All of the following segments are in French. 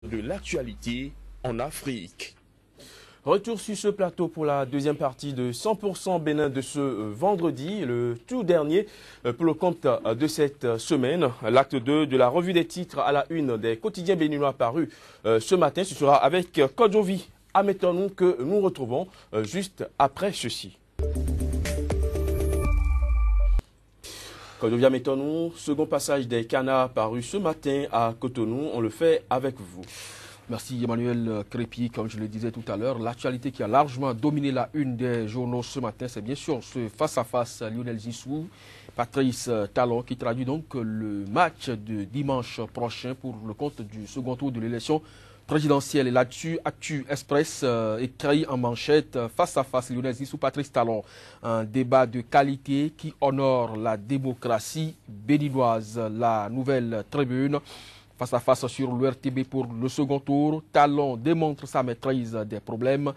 de l'actualité en Afrique. Retour sur ce plateau pour la deuxième partie de 100% Bénin de ce vendredi, le tout dernier pour le compte de cette semaine. L'acte 2 de la revue des titres à la une des quotidiens béninois paru ce matin. Ce sera avec Kodjovi Ametonou que nous retrouvons juste après ceci. Kodjovi Ametonou, second passage des canards paru ce matin à Cotonou. On le fait avec vous. Merci Emmanuel Crépi, comme je le disais tout à l'heure. L'actualité qui a largement dominé la une des journaux ce matin, c'est bien sûr ce face-à-face Lionel Zissou, Patrice Talon, qui traduit donc le match de dimanche prochain pour le compte du second tour de l'élection présidentielle. Et là-dessus, Actu Express écrit en manchette face-à-face Lionel Zissou, Patrice Talon. Un débat de qualité qui honore la démocratie béninoise. La nouvelle tribune. Face à face sur l'URTB pour le second tour, Talon démontre sa maîtrise des problèmes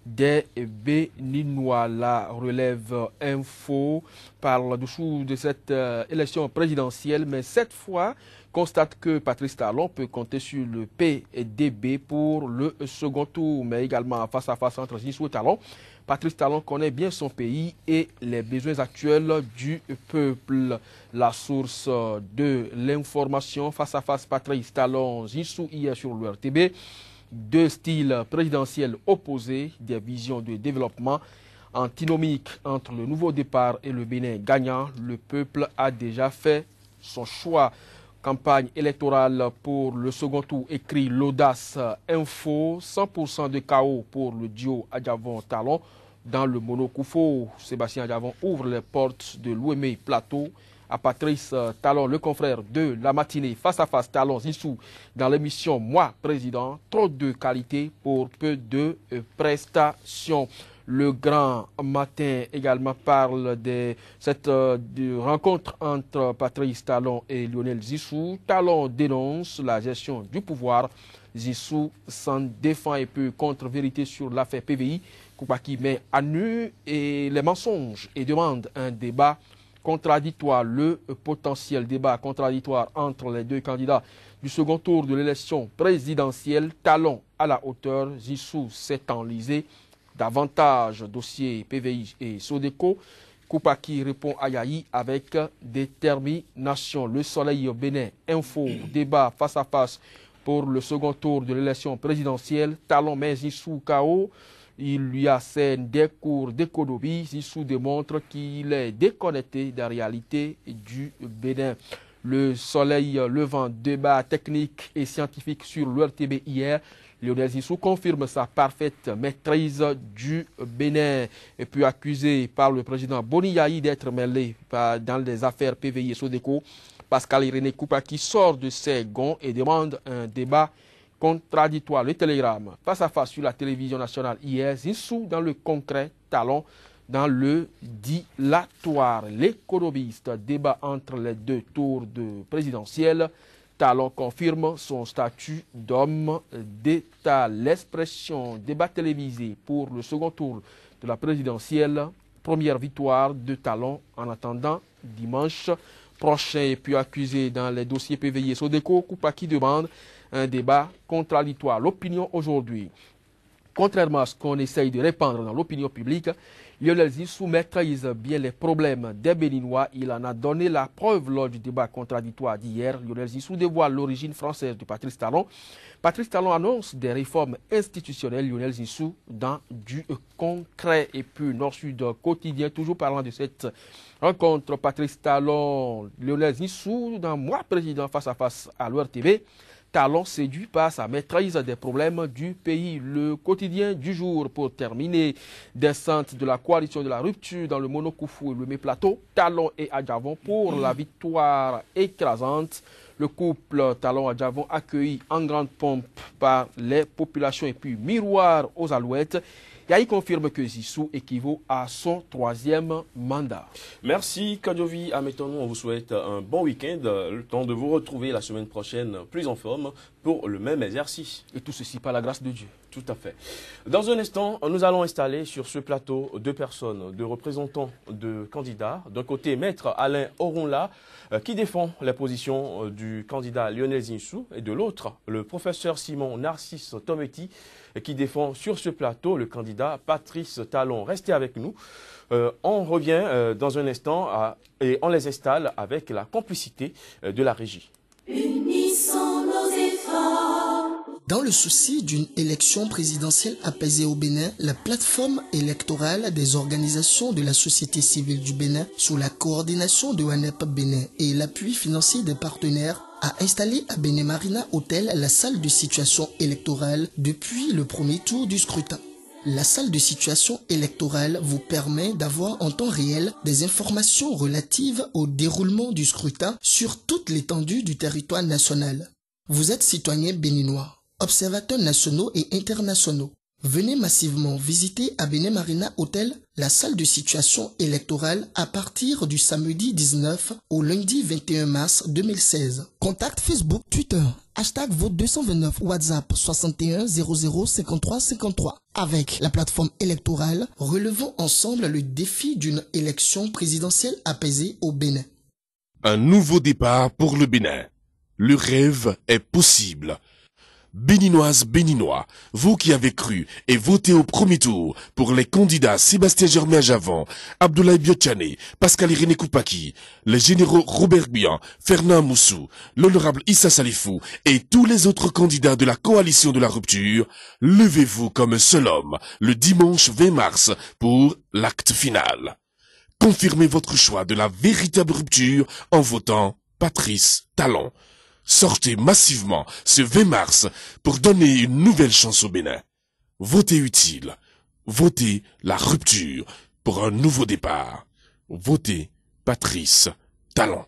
des Béninois. La relève info parle dessous de cette élection présidentielle, mais cette fois constate que Patrice Talon peut compter sur le PDB pour le second tour, mais également face à face entre Zissou et Talon. Patrice Talon connaît bien son pays et les besoins actuels du peuple. La source de l'information face à face Patrice Talon, Zissou hier sur l'URTB. Deux styles présidentiels opposés, des visions de développement antinomiques entre le nouveau départ et le Bénin gagnant. Le peuple a déjà fait son choix. Campagne électorale pour le second tour, écrit l'Audace Info. 100% de chaos pour le duo Adjavon-Talon. Dans le Monokoufo, Sébastien Adjavon ouvre les portes de l'Ouémé Plateau à Patrice Talon, le confrère de la matinée. Face à face, Talon Zissou dans l'émission Moi, Président. Trop de qualité pour peu de prestations. Le Grand Matin également parle de cette rencontre entre Patrice Talon et Lionel Zissou. Talon dénonce la gestion du pouvoir. Zissou s'en défend et peut contre-vérité sur l'affaire PVI. Koupaki met à nu et les mensonges et demande un débat contradictoire. Le potentiel débat contradictoire entre les deux candidats du second tour de l'élection présidentielle. Talon à la hauteur. Zissou s'est enlisé. Davantage dossier PVI et Sodeco. Koupaki répond à Yahi avec détermination. Le Soleil Bénin Info, débat face à face pour le second tour de l'élection présidentielle. Talon met Zissou KO. Il lui assène des cours d'économie. Zissou démontre qu'il est déconnecté de la réalité du Bénin. Le Soleil Levant, débat technique et scientifique sur l'URTB hier. Lionel Zissou confirme sa parfaite maîtrise du Bénin et puis accusé par le président Boni Yahi d'être mêlé dans les affaires PVI et Sodeco. Pascal Irénée Koupaki sort de ses gonds et demande un débat contradictoire. Le télégramme face à face sur la télévision nationale hier. Zissou dans le concret, Talon dans le dilatoire. L'économiste, débat entre les deux tours de présidentielle. Talon confirme son statut d'homme d'État. L'expression débat télévisé pour le second tour de la présidentielle. Première victoire de Talon en attendant dimanche prochain. Et puis accusé dans les dossiers PVI et Sodeco, Koupaki demande un débat contradictoire. L'opinion aujourd'hui. Contrairement à ce qu'on essaye de répandre dans l'opinion publique, Lionel Zissou maîtrise bien les problèmes des Béninois. Il en a donné la preuve lors du débat contradictoire d'hier. Lionel Zissou dévoile l'origine française de Patrice Talon. Patrice Talon annonce des réformes institutionnelles. Lionel Zissou dans du concret. Et puis Nord-Sud quotidien, toujours parlant de cette rencontre. Patrice Talon, Lionel Zissou dans Moi Président face à face à l'URTB. Talon séduit par sa maîtrise des problèmes du pays. Le quotidien du jour pour terminer. Descente de la coalition de la rupture dans le Monokoufou et le Méplateau. Talon et Adjavon pour la victoire écrasante. Le couple Talon-Adjavon accueilli en grande pompe par les populations et puis miroir aux alouettes. Yahi confirme que Zissou équivaut à son troisième mandat. Merci Kodjovi Ametonou, on vous souhaite un bon week-end. Le temps de vous retrouver la semaine prochaine plus en forme pour pour le même exercice. Et tout ceci par la grâce de Dieu. Tout à fait. Dans un instant, nous allons installer sur ce plateau deux personnes, deux représentants de candidats. D'un côté, Maître Alain Oronla, qui défend la position du candidat Lionel Zinsou, et de l'autre, le professeur Simon Narcisse Tometi, qui défend sur ce plateau le candidat Patrice Talon. Restez avec nous. On revient dans un instant et on les installe avec la complicité de la régie. Unissons nos efforts. Dans le souci d'une élection présidentielle apaisée au Bénin, la plateforme électorale des organisations de la société civile du Bénin, sous la coordination de WANEP Bénin et l'appui financier des partenaires, a installé à Bénin Marina Hotel la salle de situation électorale depuis le premier tour du scrutin. La salle de situation électorale vous permet d'avoir en temps réel des informations relatives au déroulement du scrutin sur toute l'étendue du territoire national. Vous êtes citoyen béninois, observateurs nationaux et internationaux. Venez massivement visiter à Bénin Marina Hotel la salle de situation électorale à partir du samedi 19 au lundi 21 mars 2016. Contact Facebook, Twitter, hashtag vote 229, WhatsApp 61 00 53 53. Avec la plateforme électorale, relevons ensemble le défi d'une élection présidentielle apaisée au Bénin. Un nouveau départ pour le Bénin. Le rêve est possible. Béninoises, Béninois, vous qui avez cru et voté au premier tour pour les candidats Sébastien Germain Javon, Abdoulaye Biotchane, Pascal Irénée Koupaki, les généraux Robert Bian, Fernand Moussou, l'honorable Issa Salifou et tous les autres candidats de la coalition de la rupture, levez-vous comme un seul homme le dimanche 20 mars pour l'acte final. Confirmez votre choix de la véritable rupture en votant Patrice Talon. Sortez massivement ce 20 mars pour donner une nouvelle chance au Bénin. Votez utile. Votez la rupture pour un nouveau départ. Votez Patrice Talon.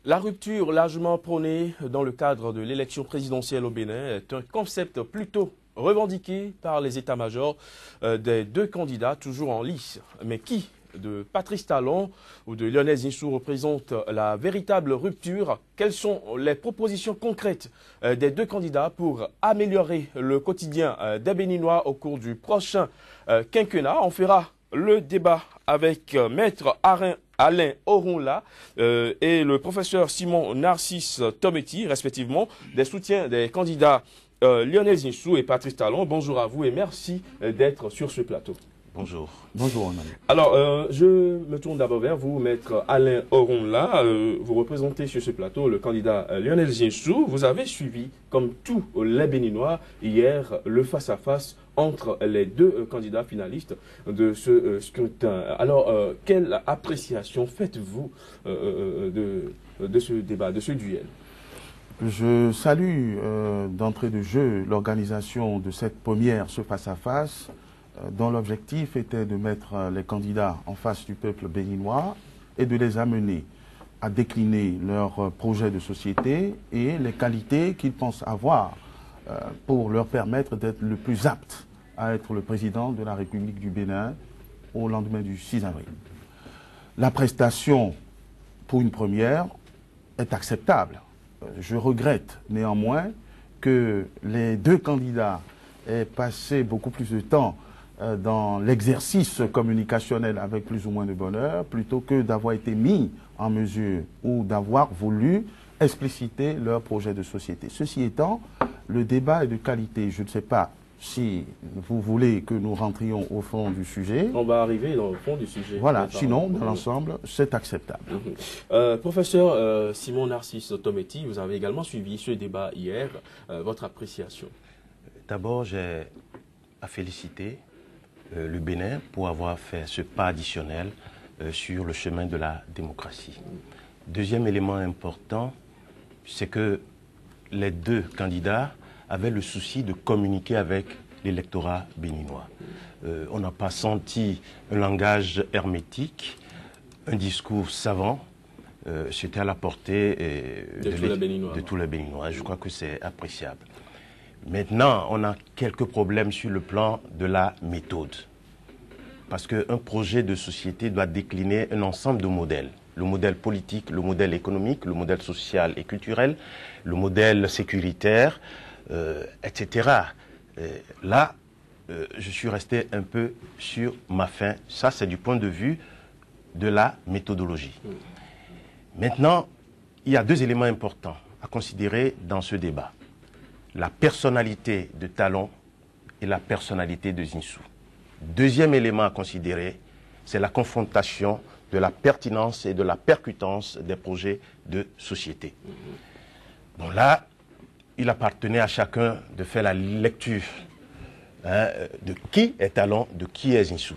La rupture largement prônée dans le cadre de l'élection présidentielle au Bénin est un concept plutôt revendiqué par les états-majors des deux candidats toujours en lice. Mais qui de Patrice Talon ou de Lionel Zinsou représente la véritable rupture? Quelles sont les propositions concrètes des deux candidats pour améliorer le quotidien des Béninois au cours du prochain quinquennat? On fera le débat avec Maître Alain Oronla et le professeur Simon Narcisse Tometi, respectivement, des soutiens des candidats Lionel Zinsou et Patrice Talon. Bonjour à vous et merci d'être sur ce plateau. Bonjour. Bonjour, Anna. Alors, je me tourne d'abord vers vous, Maître Alain Oronla. Vous représentez sur ce plateau le candidat Lionel Zinsou. Vous avez suivi, comme tous les Béninois, hier, le face-à-face entre les deux candidats finalistes de ce scrutin. Alors, quelle appréciation faites-vous de ce débat, de ce duel? Je salue d'entrée de jeu l'organisation de cette première, ce face-à-face, dont l'objectif était de mettre les candidats en face du peuple béninois et de les amener à décliner leurs projets de société et les qualités qu'ils pensent avoir pour leur permettre d'être le plus apte à être le président de la République du Bénin au lendemain du 6 avril. La prestation, pour une première, est acceptable. Je regrette néanmoins que les deux candidats aient passé beaucoup plus de temps dans l'exercice communicationnel avec plus ou moins de bonheur, plutôt que d'avoir été mis en mesure ou d'avoir voulu expliciter leur projet de société. Ceci étant, le débat est de qualité. Je ne sais pas si vous voulez que nous rentrions au fond du sujet. On va arriver dans le fond du sujet. Voilà, sinon, dans l'ensemble, c'est acceptable. Professeur Simon Narcisse Tometi, vous avez également suivi ce débat hier. Votre appréciation? D'abord, j'ai à féliciter le Bénin pour avoir fait ce pas additionnel sur le chemin de la démocratie. Deuxième élément important, c'est que les deux candidats avaient le souci de communiquer avec l'électorat béninois. On n'a pas senti un langage hermétique, un discours savant. C'était à la portée de tous les Béninois. Je crois que c'est appréciable. Maintenant, on a quelques problèmes sur le plan de la méthode. Parce qu'un projet de société doit décliner un ensemble de modèles. le modèle politique, le modèle économique, le modèle social et culturel, le modèle sécuritaire, etc. Là, je suis resté un peu sur ma faim. Ça, c'est du point de vue de la méthodologie. Maintenant, il y a deux éléments importants à considérer dans ce débat. La personnalité de Talon et la personnalité de Zinsou. Deuxième élément à considérer, c'est la confrontation de la pertinence et de la percutance des projets de société. Bon là, il appartenait à chacun de faire la lecture de qui est Talon, de qui est Zinsou.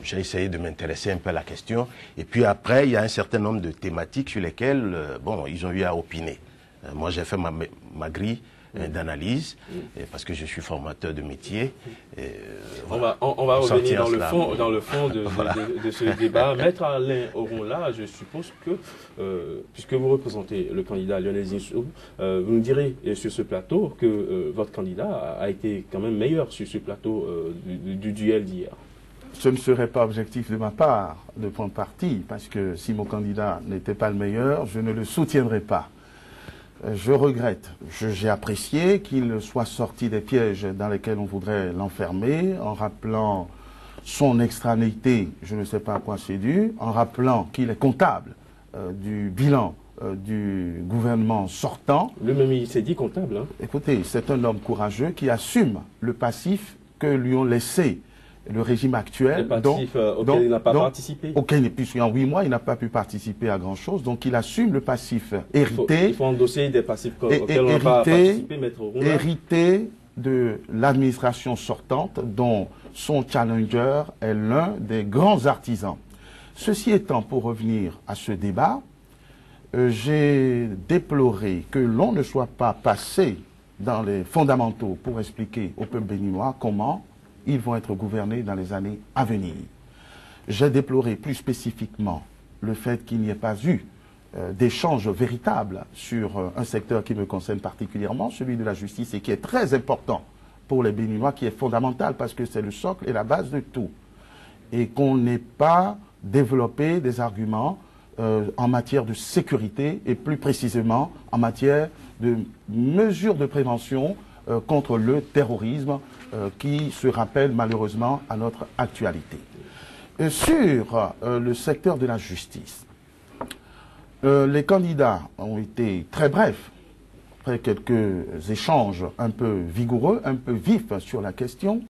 J'ai essayé de m'intéresser un peu à la question. Et puis après, il y a un certain nombre de thématiques sur lesquelles, bon, ils ont eu à opiner. Moi, j'ai fait ma grille d'analyse, parce que je suis formateur de métier. On va revenir dans le fond de ce débat. Maître Alain Oronla, je suppose que, puisque vous représentez le candidat Lionel Zinsou, vous me direz sur ce plateau que votre candidat a été quand même meilleur sur ce plateau du duel d'hier. Ce ne serait pas objectif de ma part de prendre parti, parce que si mon candidat n'était pas le meilleur, je ne le soutiendrais pas. Je regrette. J'ai apprécié qu'il soit sorti des pièges dans lesquels on voudrait l'enfermer, en rappelant son extranéité, je ne sais pas à quoi c'est dû, en rappelant qu'il est comptable du bilan du gouvernement sortant. Lui-même, il s'est dit comptable. Hein. Écoutez, c'est un homme courageux qui assume le passif que lui ont laissé le régime actuel. Le passif auquel il n'a pas participé. Puisqu'en 8 mois, il n'a pas pu participer à grand-chose. Donc, il assume le passif hérité. Il faut endosser des passifs auxquels on n'a pas participé, Maître Oronla. Hérité de l'administration sortante, dont son challenger est l'un des grands artisans. Ceci étant, pour revenir à ce débat, j'ai déploré que l'on ne soit pas passé dans les fondamentaux pour expliquer au peuple béninois comment ils vont être gouvernés dans les années à venir. J'ai déploré plus spécifiquement le fait qu'il n'y ait pas eu d'échange véritable sur un secteur qui me concerne particulièrement, celui de la justice, et qui est très important pour les Béninois, qui est fondamental parce que c'est le socle et la base de tout. Et qu'on n'ait pas développé des arguments en matière de sécurité et plus précisément en matière de mesures de prévention contre le terrorisme qui se rappelle malheureusement à notre actualité. Sur le secteur de la justice, les candidats ont été très brefs, après quelques échanges un peu vigoureux, un peu vifs sur la question.